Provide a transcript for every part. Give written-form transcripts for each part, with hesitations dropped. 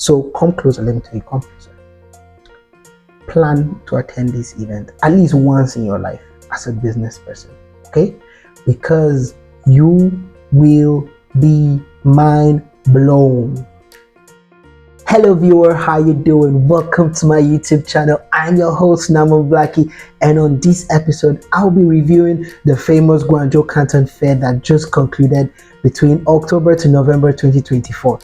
So come closer, let me tell you, come closer. Plan to attend this event at least once in your life as a business person, okay? Because you will be mind blown. Hello viewer, how you doing? Welcome to my YouTube channel. I'm your host Naman Blackie, and on this episode I'll be reviewing the famous Guangzhou Canton Fair that just concluded between October to November 2024.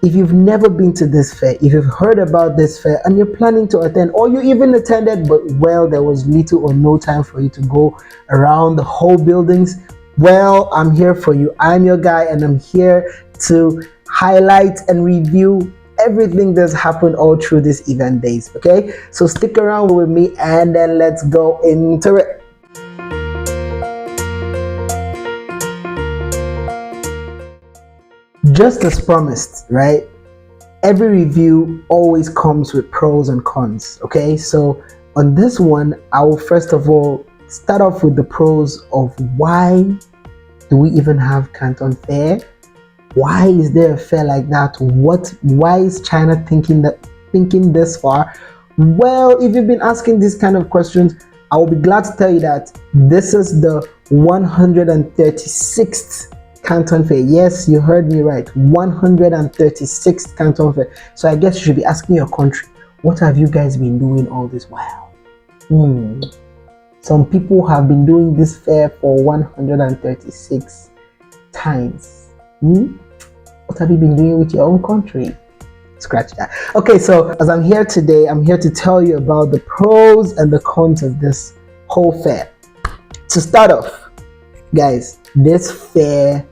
If you've never been to this fair, if you've heard about this fair and you're planning to attend, or you even attended but well there was little or no time for you to go around the whole buildings, well, I'm here for you. I'm your guy and I'm here to highlight and review everything that's happened all through this event days. Okay, so stick around with me and then let's go into it. Just as promised, right? Every review always comes with pros and cons. Okay, so on this one I will first of all start off with the pros of why do we even have Canton Fair. Why is there a fair like that? Why is China thinking this far? Well, if you've been asking these kind of questions, I will be glad to tell you that this is the 136th Canton Fair. Yes, you heard me right, 136th Canton Fair. So I guess you should be asking your country, what have you guys been doing all this while? Some people have been doing this fair for 136 times. What have you been doing with your own country? Scratch that. Okay, so as I'm here today, I'm here to tell you about the pros and the cons of this whole fair. To start off, guys, this fair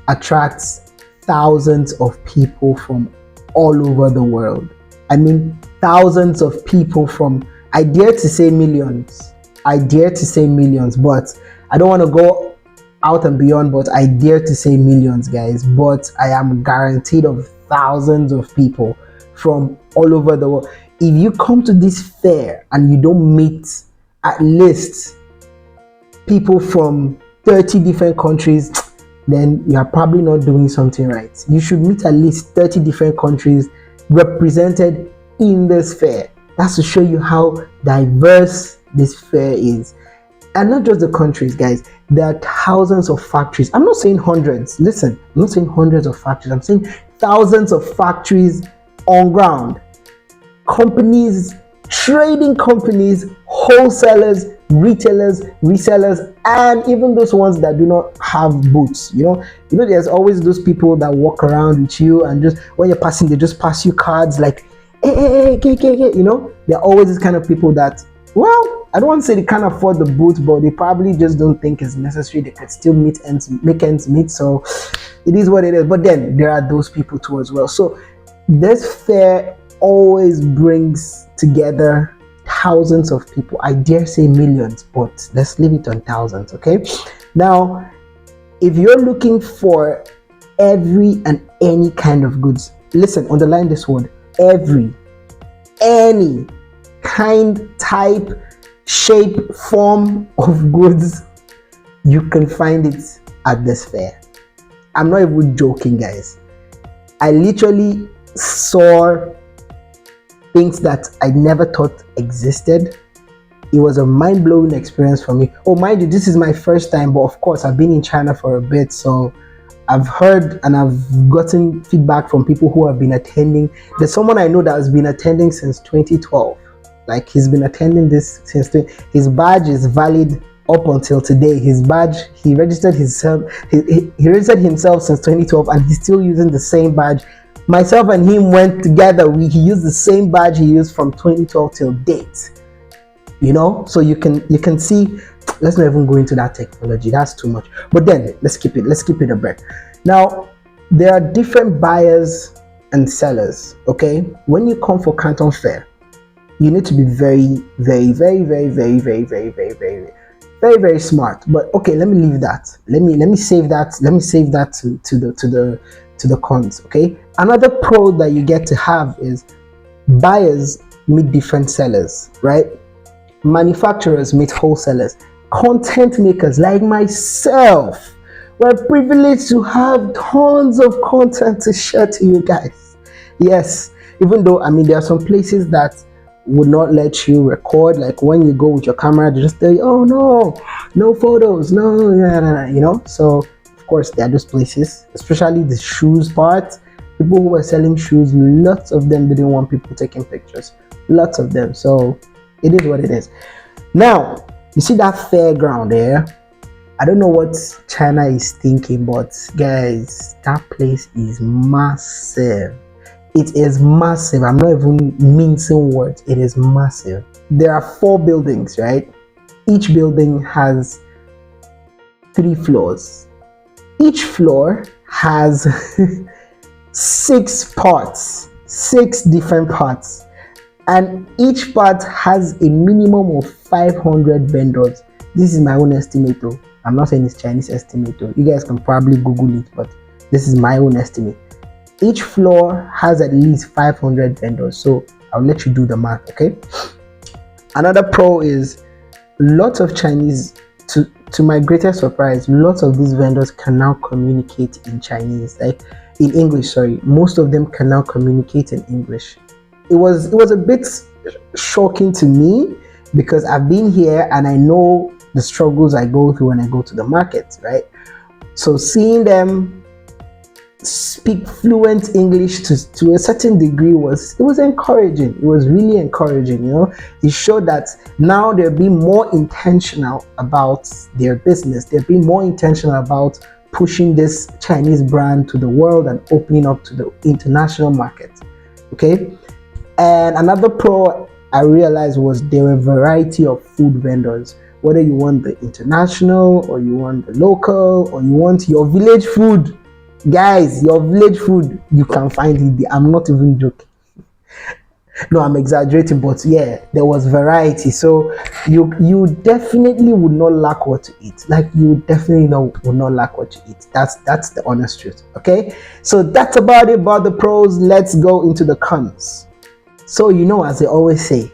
attracts thousands of people from all over the world. I mean, thousands of people from, I dare to say millions. But I don't want to go out and beyond, but I dare to say millions, guys. But I am guaranteed of thousands of people from all over the world. If you come to this fair and you don't meet at least people from 30 different countries, then you are probably not doing something right. You should meet at least 30 different countries represented in this fair. That's to show you how diverse this fair is. And not just the countries, guys, there are thousands of factories. I'm not saying hundreds. Listen, I'm not saying hundreds of factories. I'm saying thousands of factories on ground. Companies, trading companies, wholesalers, retailers, resellers, and even those ones that do not have booths. You know, there's always those people that walk around with you and just when you're passing, they just pass you cards like, hey, you know, there are always these kind of people that, well, I don't want to say they can't afford the booth, but they probably just don't think it's necessary. They could still make ends meet. So it is what it is. But then there are those people too as well. So this fair always brings together thousands of people. I dare say millions, but let's leave it on thousands, okay? Now, if you're looking for every and any kind of goods, listen, underline this word, any kind, type, shape, form of goods, you can find it at this fair. I'm not even joking, guys. I literally saw things that I never thought existed. It was a mind-blowing experience for me. Oh, mind you, this is my first time, but of course I've been in China for a bit, so I've heard and I've gotten feedback from people who have been attending. There's someone I know that has been attending since 2012. Like, he's been attending this since his badge is valid up until today. His badge, he registered himself. He registered himself since 2012, and he's still using the same badge. Myself and him went together. He used the same badge he used from 2012 till date. You know, so you can see. Let's not even go into that technology. That's too much. But then let's keep it a break. Now, there are different buyers and sellers. Okay, when you come for Canton Fair, you need to be very smart. But okay, let me leave that. Let me save that. Let me save that to the cons. Okay. Another pro that you get to have is buyers meet different sellers, right? Manufacturers meet wholesalers. Content makers like myself, we're privileged to have tons of content to share to you guys. Yes, Even though, I mean, there are some places that would not let you record. Like when you go with your camera, they just tell you, oh no, no photos, no, you know. So of course there are those places, especially the shoes part. People who were selling shoes, lots of them didn't want people taking pictures. Lots of them. So it is what it is. Now, you see that fairground there? I don't know what China is thinking, but guys, that place is massive. It is massive. I'm not even mincing words. It is massive. There are 4 buildings, right? Each building has 3 floors. Each floor has 6 parts, 6 different parts. And each part has a minimum of 500 vendors. This is my own estimate though. I'm not saying it's Chinese estimate though. You guys can probably Google it, but this is my own estimate. Each floor has at least 500 vendors. So I'll let you do the math, okay? Another pro is lots of Chinese, to my greatest surprise, lots of these vendors can now communicate in Chinese, like in English, sorry. Most of them can now communicate in English. It was a bit shocking to me because I've been here and I know the struggles I go through when I go to the market, right? So seeing them speak fluent English to a certain degree was encouraging. It was really encouraging, you know. It showed that now they're being more intentional about their business. They're being more intentional about pushing this Chinese brand to the world and opening up to the international market. Okay. And another pro I realized was there were a variety of food vendors. Whether you want the international or you want the local or you want your village food, guys, your village food, you can find it there. I'm not even joking. No, I'm exaggerating, but yeah, there was variety. So you definitely would not lack what to eat. Like you definitely would not lack what to eat. That's the honest truth. Okay, so that's about it about the pros. Let's go into the cons. So, you know, as they always say,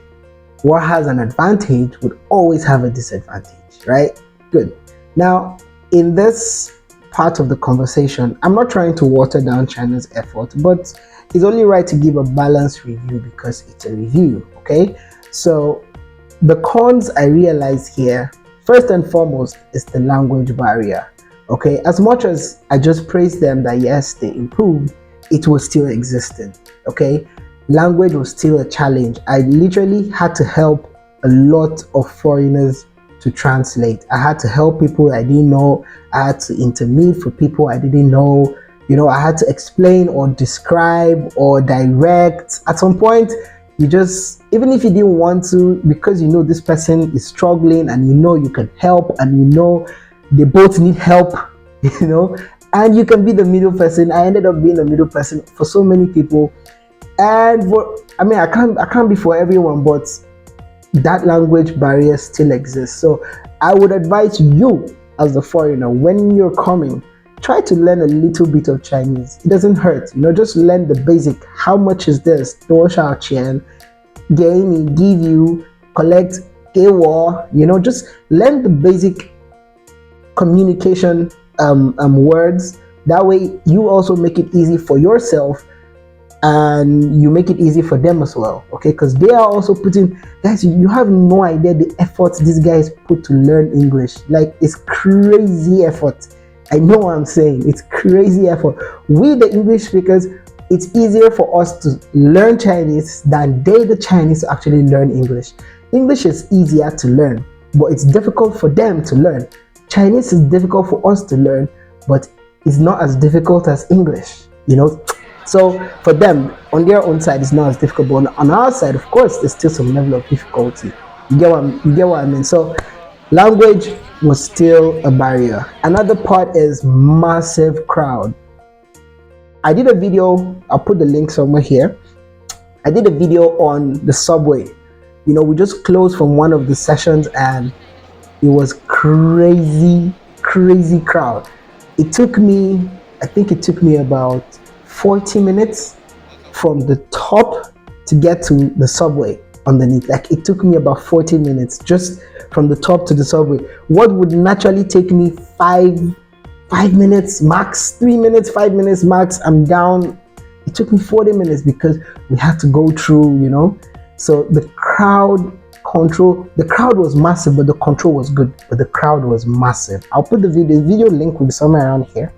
what has an advantage would always have a disadvantage, right? Good. Now, in this part of the conversation, I'm not trying to water down China's effort, but it's only right to give a balanced review because it's a review, okay? So, the cons I realize here, first and foremost, is the language barrier, okay? As much as I just praised them that yes, they improved, it was still existing, okay? Language was still a challenge. I literally had to help a lot of foreigners to translate. I had to help people I didn't know. I had to intermediate for people I didn't know. You know, I had to explain or describe or direct. At some point, you just, even if you didn't want to, because you know this person is struggling and you know you can help and you know they both need help, you know, and you can be the middle person. I ended up being the middle person for so many people. And I mean, I can't be for everyone, but that language barrier still exists. So I would advise you as a foreigner, when you're coming, try to learn a little bit of Chinese. It doesn't hurt, you know, just learn the basic. How much is this? 多少钱? Give you, collect, 给我, you know, just learn the basic communication words. That way you also make it easy for yourself and you make it easy for them as well, okay? Because they are also putting, guys, you have no idea the effort these guys put to learn English. Like, it's crazy effort. I know what I'm saying. It's crazy effort. We, the English speakers, it's easier for us to learn Chinese than the Chinese, to actually learn English. English is easier to learn, but it's difficult for them to learn. Chinese is difficult for us to learn, but it's not as difficult as English, you know? So for them, on their own side, it's not as difficult, but on our side, of course, there's still some level of difficulty. You get what I mean? So language was still a barrier. Another part is massive crowd. I did a video, I'll put the link somewhere here. I did a video on the subway. You know, we just closed from one of the sessions and it was crazy crowd. I think it took me about 40 minutes from the top to get to the subway underneath. Like, it took me about 40 minutes just from the top to the subway. What would naturally take me 5 minutes max, 3 minutes, 5 minutes max, I'm down It took me 40 minutes because we had to go through, So the crowd was massive, but the control was good. But the crowd was massive. I'll put the video link will be somewhere around here.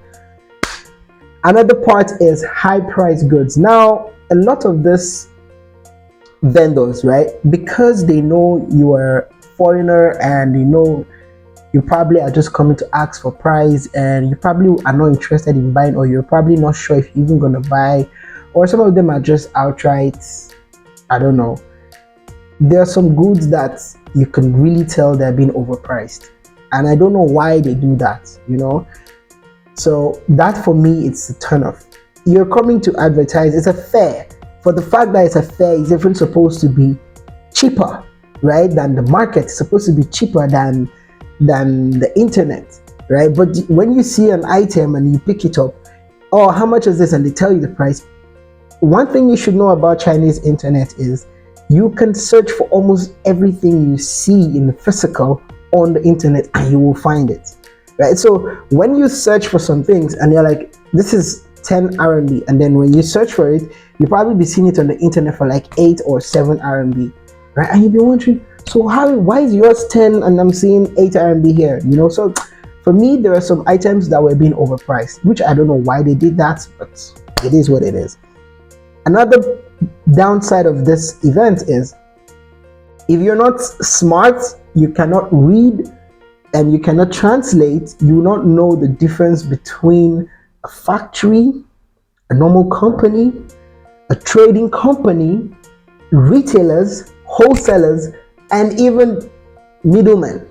Another part is high price goods. Now, a lot of this vendors, right? Because they know you are a foreigner and you probably are just coming to ask for price, and you probably are not interested in buying, or you're probably not sure if you're even gonna buy, or some of them are just outright, I don't know. There are some goods that you can really tell they're being overpriced, and I don't know why they do that, So that for me, it's a turn off. You're coming to advertise, it's a fair. For the fact that it's a fair, it's even supposed to be cheaper, right, than the market. It's supposed to be cheaper than the internet, right? But when you see an item and you pick it up, oh, how much is this? And they tell you the price. One thing you should know about Chinese internet is you can search for almost everything you see in the physical on the internet and you will find it, right? So when you search for some things and you're like, this is 10 RMB, and then when you search for it, you'll probably be seeing it on the internet for like 8 or 7 RMB, right? And you'll be wondering, so why is yours 10 and I'm seeing 8 RMB here? So for me, there are some items that were being overpriced, which I don't know why they did that, but it is what it is. Another downside of this event is if you're not smart, you cannot read and you cannot translate, you will not know the difference between a factory, a normal company, a trading company, retailers, wholesalers, and even middlemen,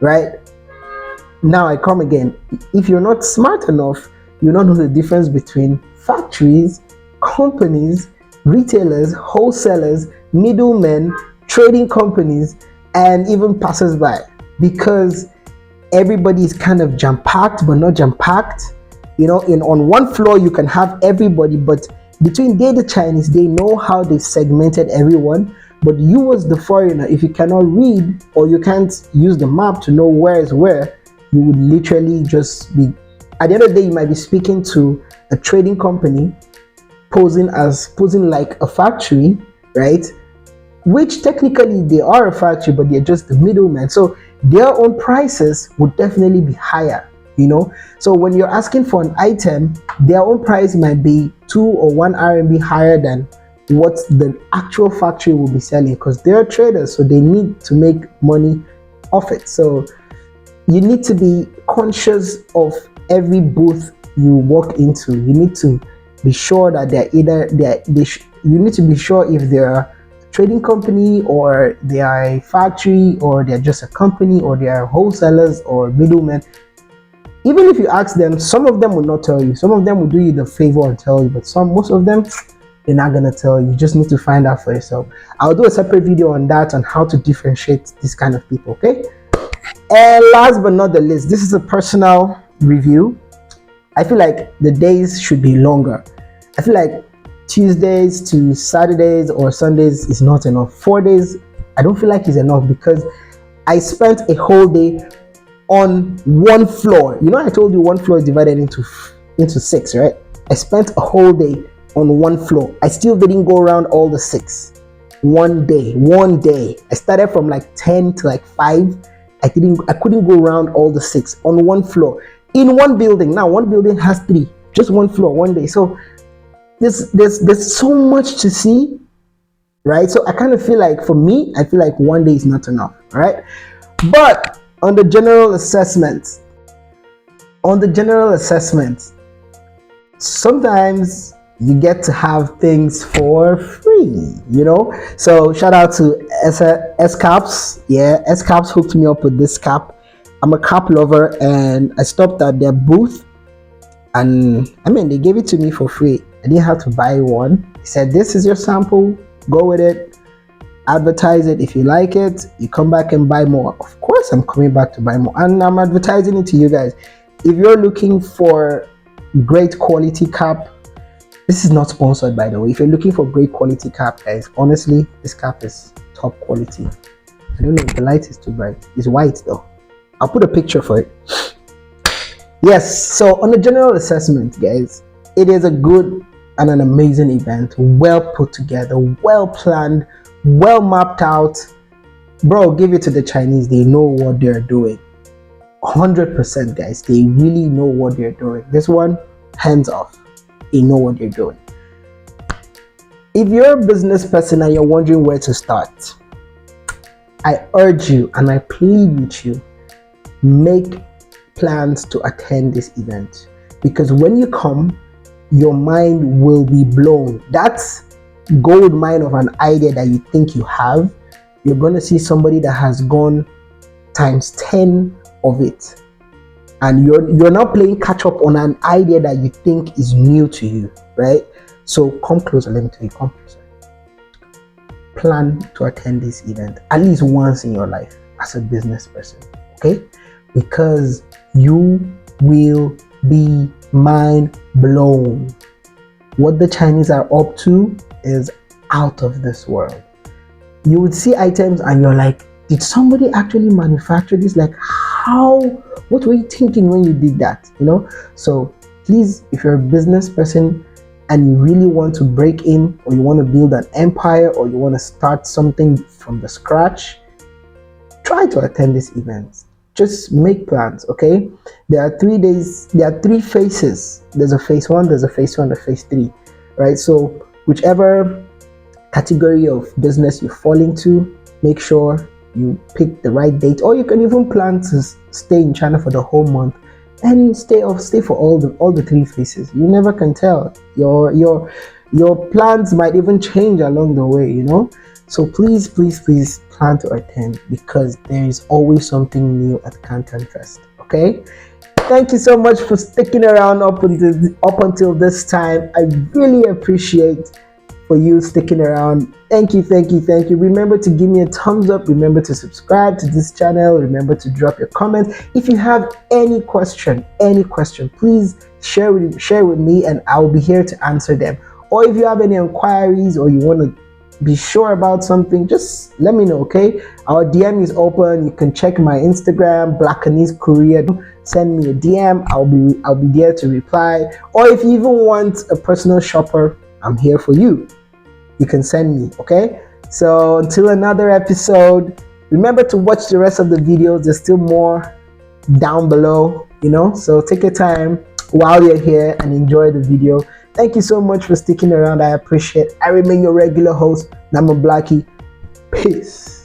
right? Now I come again. If you're not smart enough, you don't know the difference between factories, companies, retailers, wholesalers, middlemen, trading companies, and even passers-by, because everybody is kind of jam-packed but not jam-packed. On one floor you can have everybody, but between the Chinese, they know how they segmented everyone. But you as the foreigner, if you cannot read or you can't use the map to know where is where, you would literally just be, at the end of the day, you might be speaking to a trading company posing like a factory, right? Which technically they are a factory, but they're just the middleman. So their own prices would definitely be higher, So when you're asking for an item, their own price might be 2 or 1 RMB higher than what the actual factory will be selling, because they're traders, so they need to make money off it. So you need to be conscious of every booth you walk into. You need to be sure that you need to be sure if they're a trading company or they are a factory or they're just a company or they are wholesalers or middlemen. Even if you ask them, some of them will not tell you. Some of them will do you the favor and tell you, but most of them, they're not gonna tell you. You just need to find out for yourself. I'll do a separate video on that, on how to differentiate this kind of people, okay? And last but not the least, this is a personal review. I feel like the days should be longer. I feel like Tuesdays to Saturdays or Sundays is not enough. 4 days, I don't feel like is enough, because I spent a whole day on one floor. I told you one floor is divided into 6, right? I spent a whole day on one floor. I still didn't go around all the 6. One day. I started from like 10 to like 5. I couldn't go around all the 6 on one floor in one building. Now one building has 3, just one floor, one day. So there's so much to see, right? So I kind of feel like, for me, I feel like one day is not enough, right? But on the general assessment, sometimes you get to have things for free, So shout out to S-Caps. Yeah, S-Caps hooked me up with this cap. I'm a cap lover, and I stopped at their booth, and they gave it to me for free. I didn't have to buy one. He said, this is your sample, go with it, advertise it. If you like it, you come back and buy more. Of course I'm coming back to buy more, and I'm advertising it to you guys. If you're looking for great quality cap, this is not sponsored, by the way. If you're looking for great quality cap, guys, honestly, this cap is top quality. I don't know if the light is too bright. It's white though. I'll put a picture for it. Yes, so on the general assessment, guys, it is a good and an amazing event, well put together, well planned, well mapped out. Bro, give it to the Chinese. They know what they're doing. 100%, guys. They really know what they're doing. This one, hands off. They know what they're doing. If you're a business person and you're wondering where to start, I urge you and I plead with you, make plans to attend this event, because when you come, your mind will be blown. That's gold mine of an idea that you think you have. You're going to see somebody that has gone times 10 of it, and you're not playing catch up on an idea that you think is new to you, right? So come closer. Let me tell you, come closer. Plan to attend this event at least once in your life as a business person, okay? Because you will be mind blown. What the Chinese are up to is out of this world. You would see items and you're like, did somebody actually manufacture this? Like, how? What were you thinking when you did that? You know? So please, if you're a business person and you really want to break in, or you want to build an empire, or you want to start something from the scratch, try to attend this event. Just make plans, okay? There are 3 days, there are 3 phases. There's a phase 1, there's a phase 2, and a phase 3, right? So whichever category of business you fall into, make sure you pick the right date, or you can even plan to stay in China for the whole month and stay for all the 3 phases. You never can tell. Your plans might even change along the way, you know? So please plan to attend, because there is always something new at Canton Fest, okay? Thank you so much for sticking around up until this time. I really appreciate for you sticking around. Thank you. Remember to give me a thumbs up. Remember to subscribe to this channel. Remember to drop your comments. If you have any question, please share with me, and I'll be here to answer them. Or if you have any inquiries, or you want to be sure about something, just let me know, okay? Our DM is open. You can check my Instagram, Blackanese Korea. Send me a DM. I'll be there to reply. Or if you even want a personal shopper, I'm here for you. You can send me, okay? So until another episode, remember to watch the rest of the videos. There's still more down below, you know? So take your time while you're here and enjoy the video. Thank you so much for sticking around. I appreciate it. I remain your regular host, Nama Blackie. Peace.